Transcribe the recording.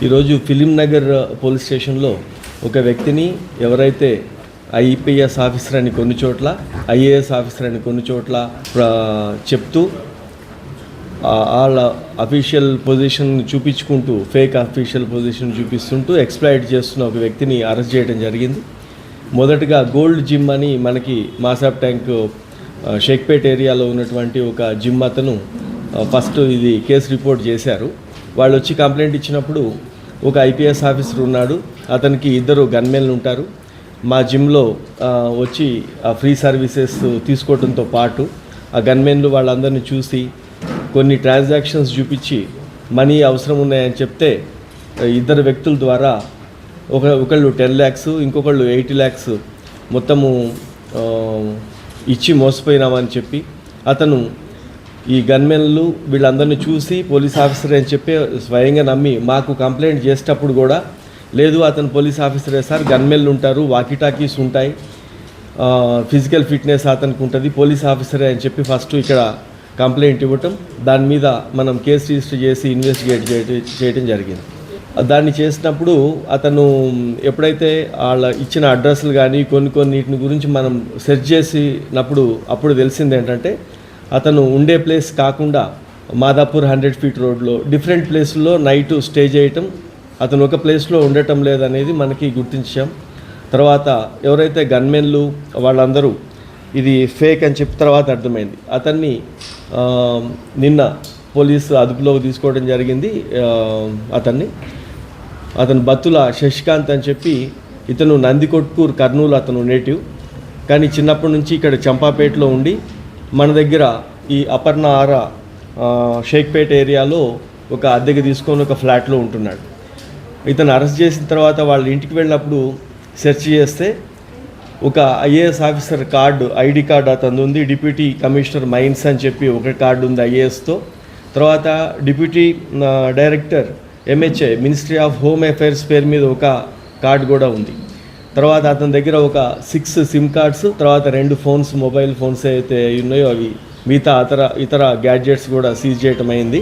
ఈరోజు film Nagar police స్టేషన్లో ఒక వ్యక్తిని ఎవరైతే ఐపీఎస్ ఆఫీసర్ అని కొన్ని చోట్ల, ఐఏఎస్ ఆఫీసర్ అని కొన్ని చోట్ల చెప్తూ వాళ్ళ అఫీషియల్ పొజిషన్ చూపించుకుంటూ, ఫేక్ అఫీషియల్ పొజిషన్ చూపిస్తుంటూ ఎక్స్ప్లాయిట్ చేస్తున్న ఒక వ్యక్తిని అరెస్ట్ చేయడం జరిగింది. మొదటగా గోల్డ్ జిమ్ అని మనకి మాసాబ్ ట్యాంక్ షేక్పేట్ ఏరియాలో ఉన్నటువంటి ఒక జిమ్ అతను ఫస్ట్ ఇది కేసు రిపోర్ట్ చేశారు. వాళ్ళు వచ్చి కంప్లైంట్ ఇచ్చినప్పుడు ఒక ఐపీఎస్ ఆఫీసర్ ఉన్నాడు, అతనికి 2 గన్మెన్లు ఉంటారు. మా జిమ్లో వచ్చి ఆ ఫ్రీ సర్వీసెస్ తీసుకోవడంతో పాటు ఆ గన్మెన్లు వాళ్ళందరినీ చూసి కొన్ని ట్రాన్సాక్షన్స్ చూపించి మనీ అవసరం ఉన్నాయని చెప్తే 2 వ్యక్తుల ద్వారా ఒకళ్ళు 10 lakhs, ఇంకొకళ్ళు 80 lakhs మొత్తము ఇచ్చి మోసపోయినామని చెప్పి అతను ఈ గన్మెన్లు వీళ్ళందరినీ చూసి పోలీస్ ఆఫీసర్ అని చెప్పి స్వయంగా నమ్మి మాకు కంప్లైంట్ చేసేటప్పుడు కూడా, లేదు అతను పోలీస్ ఆఫీసరే సార్, గన్మెన్లు ఉంటారు, వాకీటాకీస్ ఉంటాయి, ఫిజికల్ ఫిట్నెస్ అతనికి ఉంటుంది, పోలీస్ ఆఫీసరే అని చెప్పి ఫస్ట్ ఇక్కడ కంప్లైంట్ ఇవ్వటం, దాని మీద మనం కేసు రిజిస్టర్ చేసి ఇన్వెస్టిగేట్ చేయడం జరిగింది. దాన్ని చేసినప్పుడు అతను ఎప్పుడైతే వాళ్ళ ఇచ్చిన అడ్రస్లు కానీ కొన్నిటిని గురించి మనం సెర్చ్ చేసినప్పుడు అప్పుడు తెలిసింది ఏంటంటే, అతను ఉండే ప్లేస్ కాకుండా మాదాపూర్ 100 feet రోడ్లో డిఫరెంట్ ప్లేసుల్లో నైట్ స్టే చేయటం, అతను ఒక ప్లేస్లో ఉండటం లేదనేది మనకి గుర్తించాం. తర్వాత ఎవరైతే గన్మెన్లు వాళ్ళందరూ ఇది ఫేక్ అని చెప్పిన తర్వాత అర్థమైంది. అతన్ని నిన్న పోలీసు అదుపులోకి తీసుకోవడం జరిగింది. అతను బత్తుల శశికాంత్ అని చెప్పి, ఇతను నందికొట్కూరు కర్నూలు అతను నేటివ్, కానీ చిన్నప్పటి నుంచి ఇక్కడ చంపాపేటలో ఉండి మన దగ్గర ఈ అపర్ణ ఆరా షేక్పేట్ ఏరియాలో ఒక అద్దెకి తీసుకొని ఒక ఫ్లాట్లో ఉంటున్నాడు. ఇతను అరెస్ట్ చేసిన తర్వాత వాళ్ళ ఇంటికి వెళ్ళినప్పుడు సెర్చ్ చేస్తే ఒక ఐఏఎస్ ఆఫీసర్ ఐడి కార్డు అతను ఉంది, డిప్యూటీ కమిషనర్ మైన్స్ అని చెప్పి ఒక కార్డు ఉంది ఐఏఎస్తో. తర్వాత deputy director MHA ministry of home affairs పేరు మీద ఒక కార్డు కూడా ఉంది. తర్వాత అతని దగ్గర ఒక 6 సిమ్ కార్డ్స్, తర్వాత 2 ఫోన్స్, మొబైల్ ఫోన్స్ అయితే ఉన్నాయో అవి, మిగతా ఇతర గ్యాడ్జెట్స్ కూడా సీజ్ చేయటం అయింది.